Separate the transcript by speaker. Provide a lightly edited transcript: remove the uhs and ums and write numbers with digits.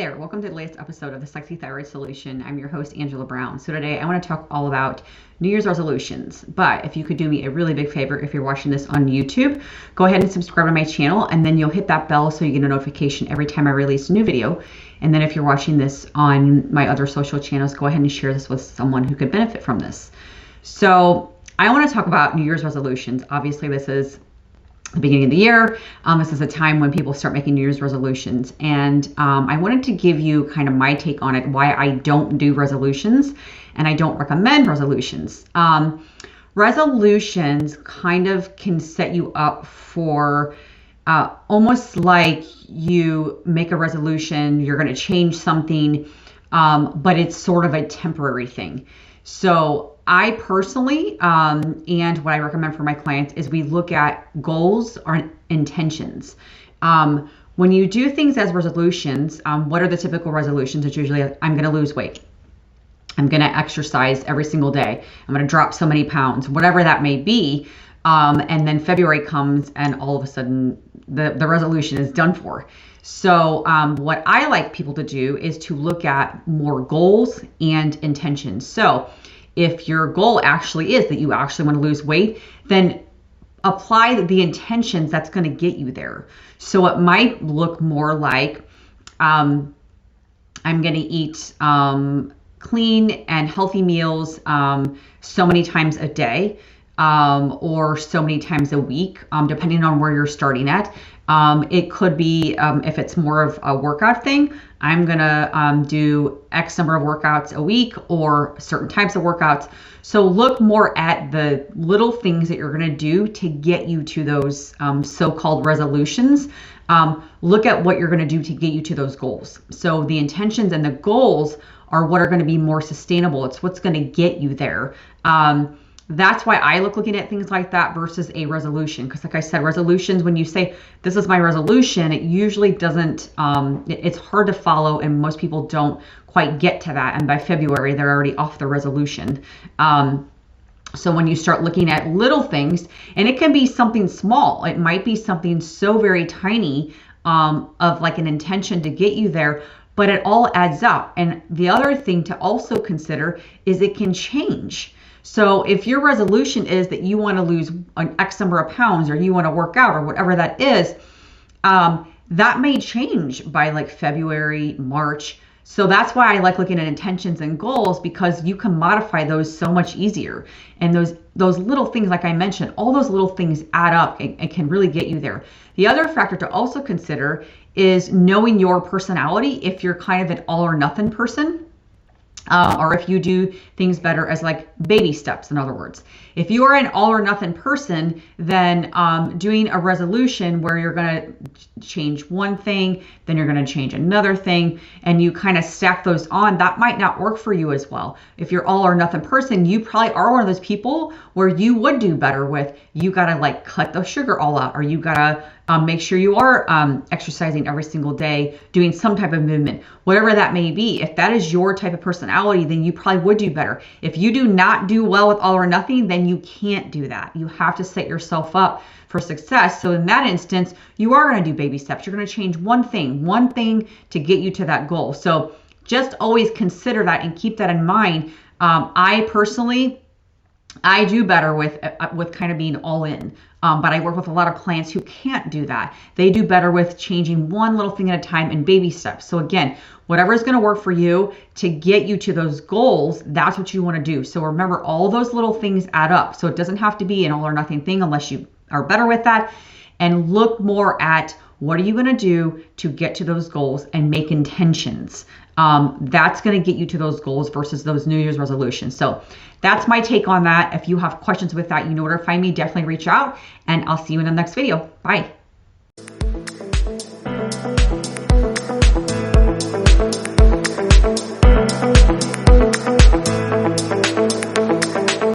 Speaker 1: there, welcome to the latest episode of the Sexy Thyroid Solution. I'm your host, Angela Brown. So today I want to talk all about New Year's resolutions. But if you could do me a really big favor, if you're watching this on YouTube, go ahead and subscribe to my channel, and then you'll hit that bell so you get a notification every time I release a new video. And then if you're watching this on my other social channels, go ahead and share this with someone who could benefit from this. So I want to talk about New Year's resolutions. Obviously, this is the beginning of the year. This is a time when people start making New Year's resolutions. And I wanted to give you kind of my take on it, why I don't do resolutions and I don't recommend resolutions. Resolutions kind of can set you up for almost like you make a resolution, you're going to change something, but it's sort of a temporary thing. So I personally, and what I recommend for my clients is we look at goals or intentions. When you do things as resolutions, what are the typical resolutions? It's usually, I'm going to lose weight. I'm going to exercise every single day. I'm going to drop so many pounds, whatever that may be. And then February comes and all of a sudden the resolution is done for. So what I like people to do is to look at more goals and intentions. So if your goal actually is that you actually want to lose weight, then apply the intentions that's going to get you there. So it might look more like I'm going to eat clean and healthy meals so many times a day or so many times a week, depending on where you're starting at. It could be, if it's more of a workout thing, I'm going to do X number of workouts a week or certain types of workouts. So look more at the little things that you're going to do to get you to those so-called resolutions. Look at what you're going to do to get you to those goals. So the intentions and the goals are what are going to be more sustainable. It's what's going to get you there. That's why I looking at things like that versus a resolution. Because like I said, resolutions, when you say, this is my resolution, it usually doesn't, it's hard to follow and most people don't quite get to that. And by February, they're already off the resolution. So when you start looking at little things, and it can be something small, it might be something so very tiny of like an intention to get you there, but it all adds up. And the other thing to also consider is it can change. So if your resolution is that you want to lose an X number of pounds or you want to work out or whatever that is, that may change by like February, March. So that's why I like looking at intentions and goals, because you can modify those so much easier. And those little things, like I mentioned, all those little things add up and can really get you there. The other factor to also consider is knowing your personality. If you're kind of an all or nothing person, or if you do things better as like baby steps, in other words. If you are an all or nothing person, then doing a resolution where you're going to change one thing, then you're going to change another thing, and you kind of stack those on, that might not work for you as well. If you're all or nothing person, you probably are one of those people where you would do better with, you got to like cut the sugar all out, or you got to make sure you are exercising every single day, doing some type of movement, whatever that may be. If that is your type of personality, then you probably would do better. If you do not do well with all or nothing, then you can't do that. You have to set yourself up for success. So in that instance, you are going to do baby steps. You're going to change one thing to get you to that goal. So just always consider that and keep that in mind. I personally, I do better with kind of being all in. But I work with a lot of clients who can't do that. They do better with changing one little thing at a time and baby steps. So again, whatever is going to work for you to get you to those goals, that's what you want to do. So remember, all those little things add up. So it doesn't have to be an all or nothing thing unless you are better with that. And look more at what are you going to do to get to those goals and make intentions. That's going to get you to those goals versus those New Year's resolutions. So that's my take on that. If you have questions with that, you know where to find me. Definitely reach out, and I'll see you in the next video. Bye.